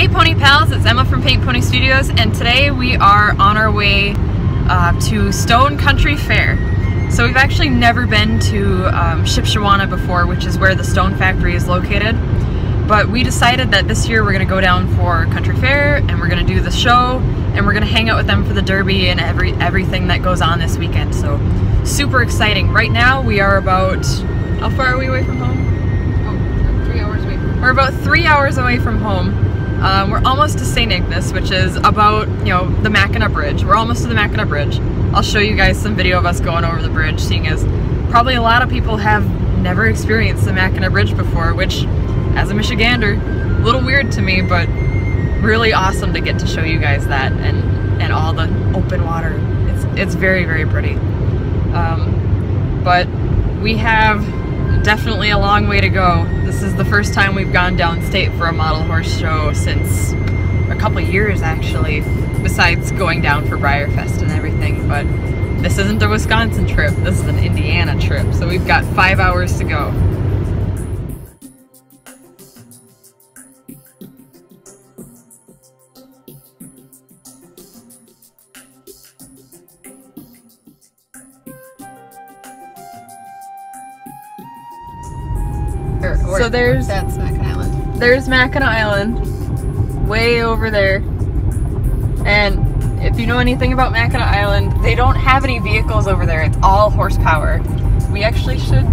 Hey Pony Pals, it's Emma from Paint Pony Studios, and today we are on our way to Stone Country Fair. So we've actually never been to Shipshewana before, which is where the stone factory is located. But we decided that this year we're going to go down for Country Fair, and we're going to do the show, and we're going to hang out with them for the Derby and everything that goes on this weekend. So super exciting. Right now we are about, how far are we away from home? Oh, 3 hours away from home. We're about 3 hours away from home. We're almost to St. Ignace, which is about, the Mackinac Bridge. We're almost to the Mackinac Bridge. I'll show you guys some video of us going over the bridge, seeing as probably a lot of people have never experienced the Mackinac Bridge before, which, as a Michigander, a little weird to me, but really awesome to get to show you guys that and all the open water. It's very, very pretty. But we have definitely a long way to go. This is the first time we've gone downstate for a model horse show since a couple years, actually, besides going down for Briarfest and everything. But this isn't a Wisconsin trip, this is an Indiana trip, so we've got 5 hours to go. So that's Mackinac Island. There's Mackinac Island, way over there. And if you know anything about Mackinac Island, they don't have any vehicles over there. It's all horsepower. We actually should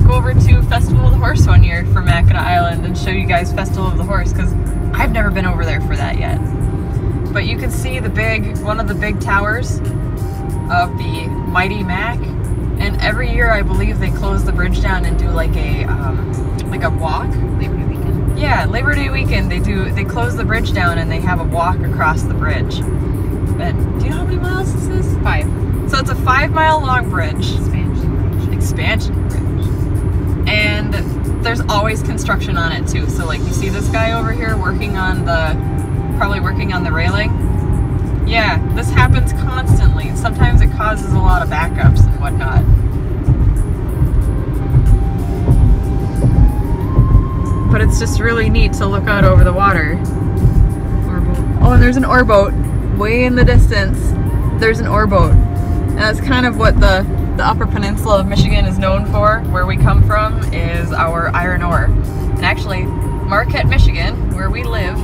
go over to Festival of the Horse one year for Mackinac Island and show you guys Festival of the Horse, because I've never been over there for that yet. But you can see one of the big towers of the mighty Mac. And every year, I believe, they close the bridge down and do like a walk. Labor Day weekend. Yeah, Labor Day weekend. They close the bridge down and they have a walk across the bridge. And do you know how many miles this is? 5. So it's a 5-mile long bridge. Expansion bridge. And there's always construction on it too. So like you see this guy over here probably working on the railing. Yeah, this happens constantly. Sometimes it causes a lot of backups and whatnot. But it's just really neat to look out over the water. Oh, and there's an oar boat way in the distance. There's an oar boat. And that's kind of what the Upper Peninsula of Michigan is known for. Where we come from is our iron ore. And actually, Marquette, Michigan, where we live,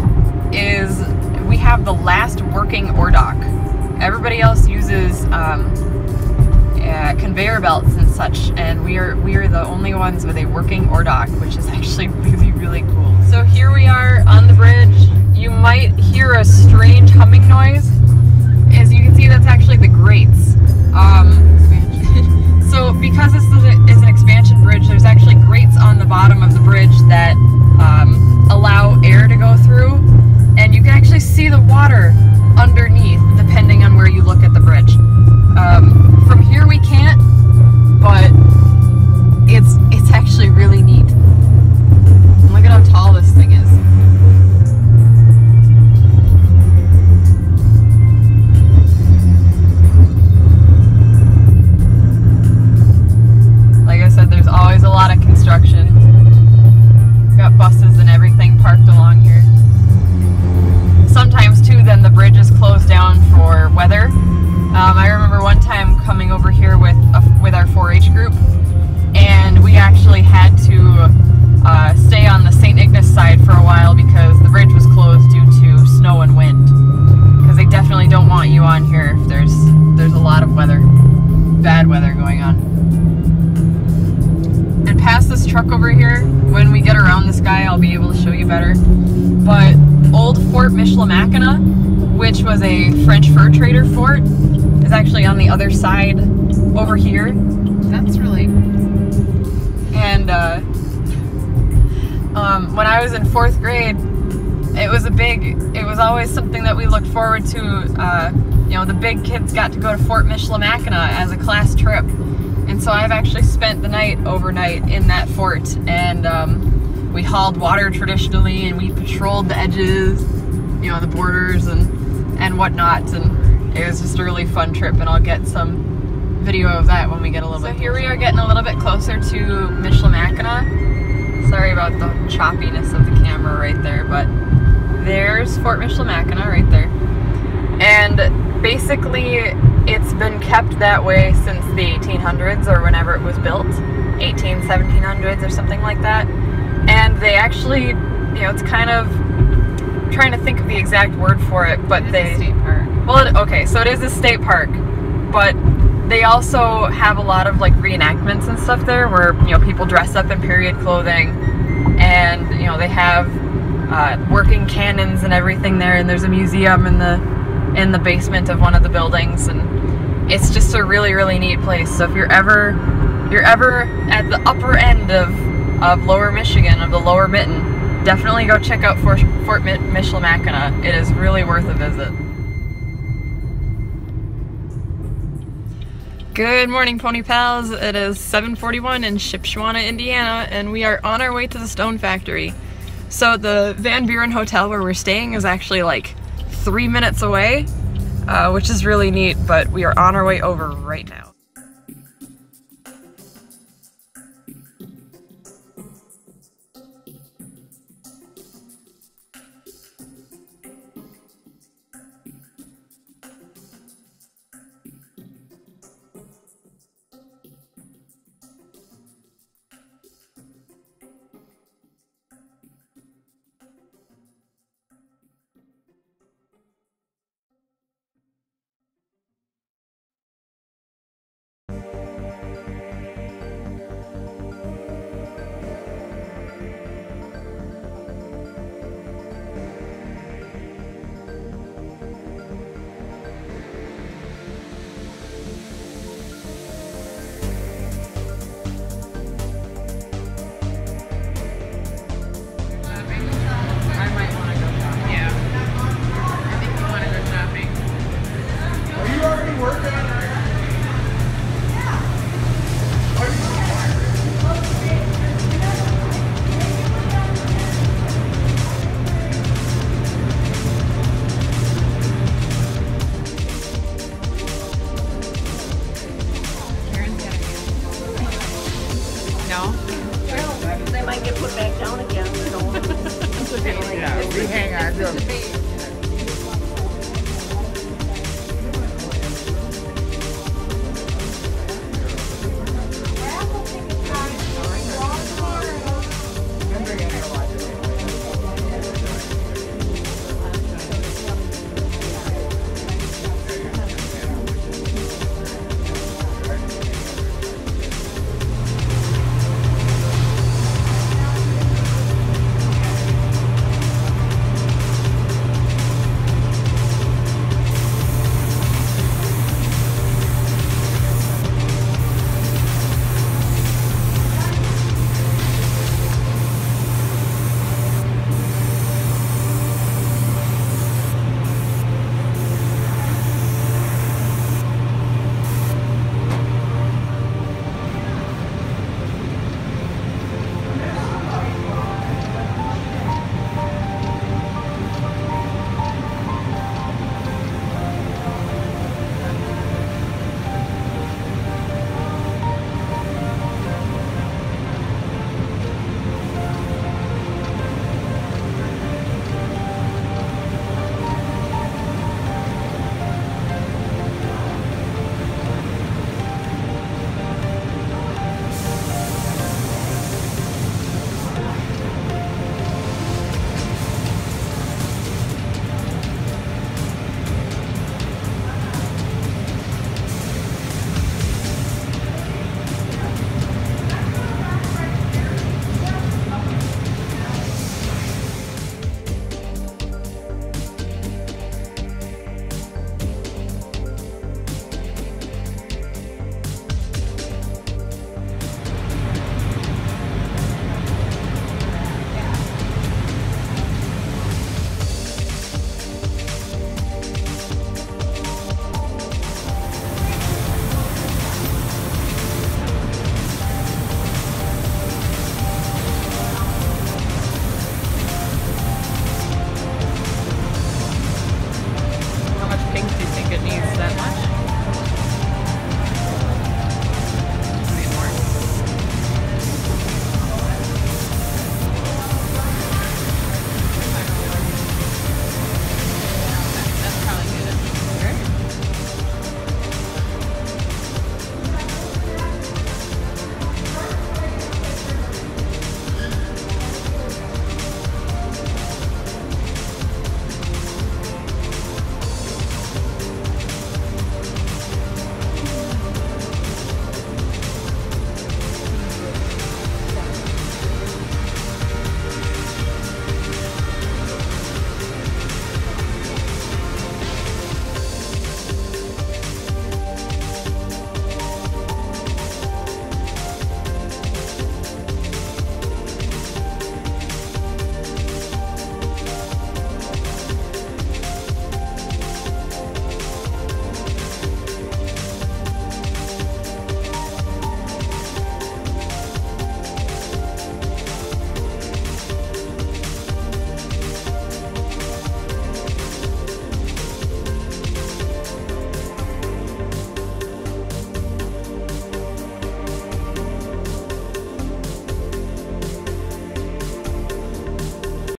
we have the last working ore dock. Everybody else uses conveyor belts and such, and we are the only ones with a working ore dock, which is actually really, really cool. So here we are on the bridge. You might hear a strange humming noise. As you can see, that's actually the grates. So because this is an expansion bridge, there's actually grates on the bottom of the bridge that allow air to go through. And you can actually see the water underneath, depending on where you look at the bridge. From here we can't, but it's actually really neat. And look at how tall this thing is. Like I said, there's always a lot of construction. Got buses and everything parked along here. Sometimes too, then the bridge is closed down for weather. I remember one time coming over here with our 4-H group, and we actually had to stay on the St. Ignace side for a while because the bridge was closed due to snow and wind. Because they definitely don't want you on here if there's a lot of bad weather going on. And past this truck over here, when we get around this guy, I'll be able to show you better. But old Fort Michilimackinac, which was a French fur trader fort, is actually on the other side over here. That's really... And when I was in 4th grade, it was always something that we looked forward to. The big kids got to go to Fort Michilimackinac as a class trip. And so I've actually spent the night overnight in that fort, and we hauled water traditionally, and we patrolled the edges, the borders and whatnot, and it was just a really fun trip, and I'll get some video of that when we get a little bit. So here we are getting a little bit closer to Michilimackinac. Sorry about the choppiness of the camera right there, but there's Fort Michilimackinac right there. And basically it's been kept that way since the 1800s or whenever it was built, 1700s or something like that. And they actually, you know, it's kind of, I'm trying to think of the exact word for it, but It is a state park. Well, okay, so it is a state park, but they also have a lot of like reenactments and stuff there where, you know, people dress up in period clothing, and, you know, they have working cannons and everything there, and there's a museum in the basement of one of the buildings, and it's just a really, really neat place. So if you're ever at the upper end of Lower Michigan, of the Lower Mitten, definitely go check out Fort Michilimackinac. It is really worth a visit. Good morning, Pony Pals. It is 7:41 in Shipshewana, Indiana, and we are on our way to the Stone Factory. So the Van Buren Hotel where we're staying is actually like 3 minutes away, which is really neat, but we are on our way over right now.